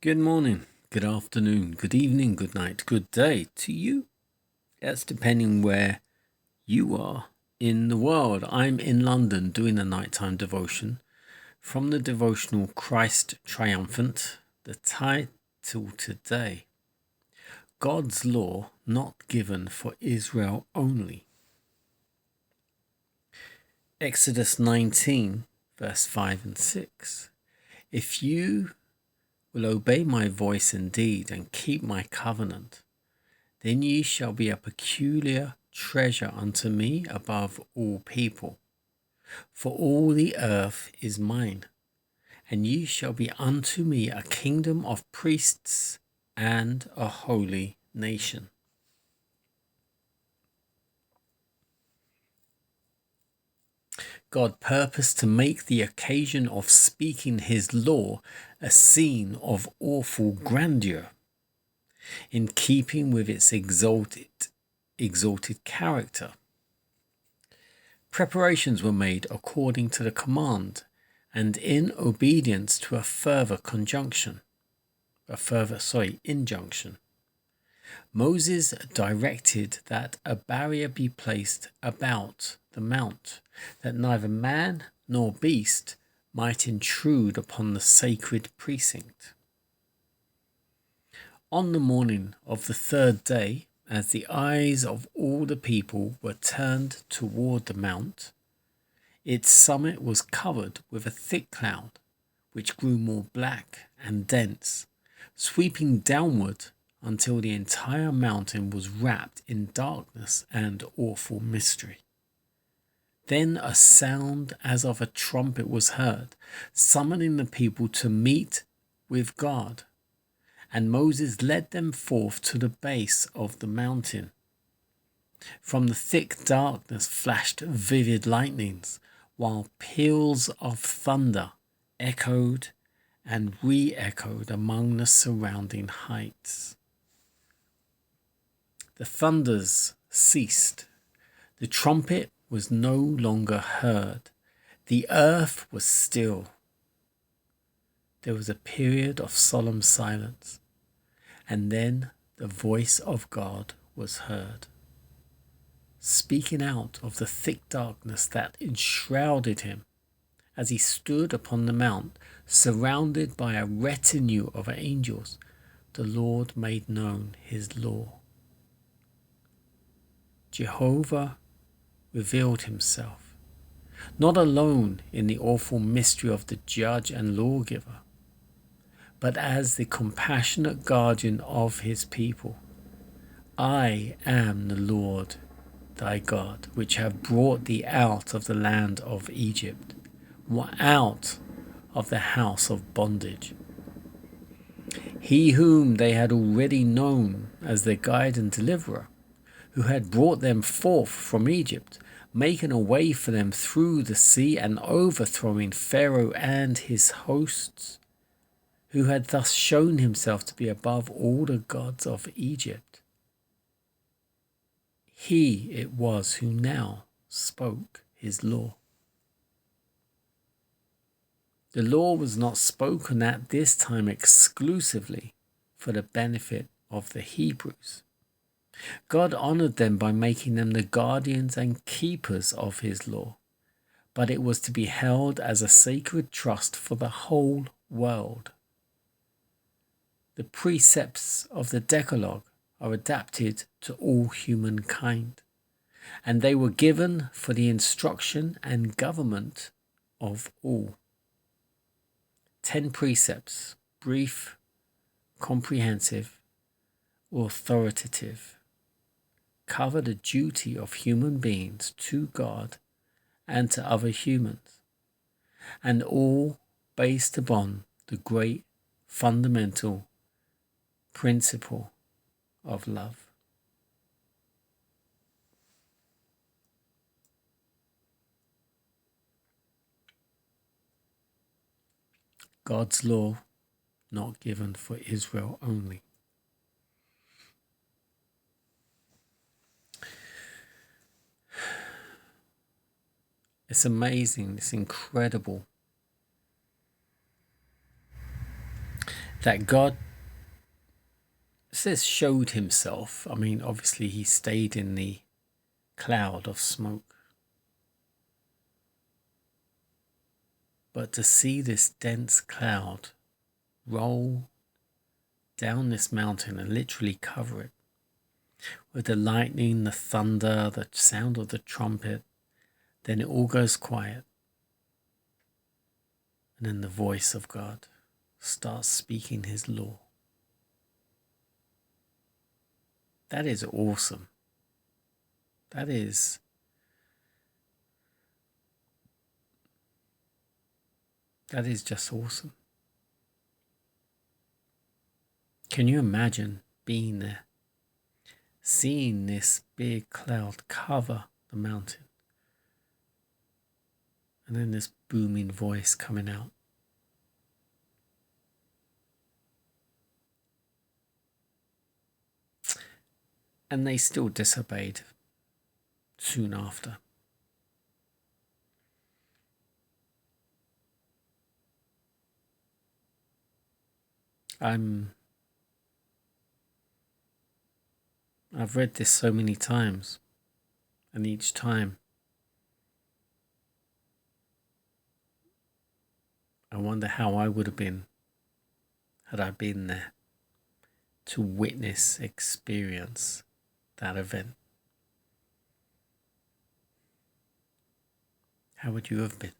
Good morning, good afternoon, good evening, good night, good day to you. That's depending where you are in the world. I'm in London doing a nighttime devotion from the devotional Christ Triumphant. The title today, God's Law Not Given for Israel Only. Exodus 19, verse 5 and 6. If you will obey my voice indeed and keep my covenant, then ye shall be a peculiar treasure unto me above all people. For all the earth is mine, and ye shall be unto me a kingdom of priests and a holy nation. God purposed to make the occasion of speaking his law a scene of awful grandeur, in keeping with its exalted character. Preparations were made according to the command and in obedience to a further injunction. Moses directed that a barrier be placed about the mount, that neither man nor beast might intrude upon the sacred precinct. On the morning of the third day, as the eyes of all the people were turned toward the mount, its summit was covered with a thick cloud, which grew more black and dense, sweeping downward until the entire mountain was wrapped in darkness and awful mystery. Then a sound as of a trumpet was heard, summoning the people to meet with God. And Moses led them forth to the base of the mountain. From the thick darkness flashed vivid lightnings, while peals of thunder echoed and re-echoed among the surrounding heights. The thunders ceased. The trumpet was no longer heard. The earth was still. There was a period of solemn silence, and then the voice of God was heard, speaking out of the thick darkness that enshrouded him. As he stood upon the mount, surrounded by a retinue of angels, the Lord made known his law. Jehovah revealed himself, not alone in the awful mystery of the judge and lawgiver, but as the compassionate guardian of his people. I am the Lord thy God, which have brought thee out of the land of Egypt, out of the house of bondage. He whom they had already known as their guide and deliverer, who had brought them forth from Egypt, making a way for them through the sea and overthrowing Pharaoh and his hosts, who had thus shown himself to be above all the gods of Egypt. He it was who now spoke his law. The law was not spoken at this time exclusively for the benefit of the Hebrews. God honored them by making them the guardians and keepers of his law, but it was to be held as a sacred trust for the whole world. The precepts of the Decalogue are adapted to all humankind, and they were given for the instruction and government of all. 10 precepts, brief, comprehensive, authoritative, cover the duty of human beings to God and to other humans, and all based upon the great fundamental principle of love. God's law not given for Israel only. It's amazing, it's incredible that God, it says, showed himself. I mean, obviously he stayed in the cloud of smoke. But to see this dense cloud roll down this mountain and literally cover it with the lightning, the thunder, the sound of the trumpet, then it all goes quiet. And then the voice of God starts speaking his law. That is awesome. That is just awesome. Can you imagine being there, seeing this big cloud cover the mountain, and then this booming voice coming out? And they still disobeyed soon after. I've read this so many times, and each time I wonder how I would have been had I been there to witness, experience that event. How would you have been?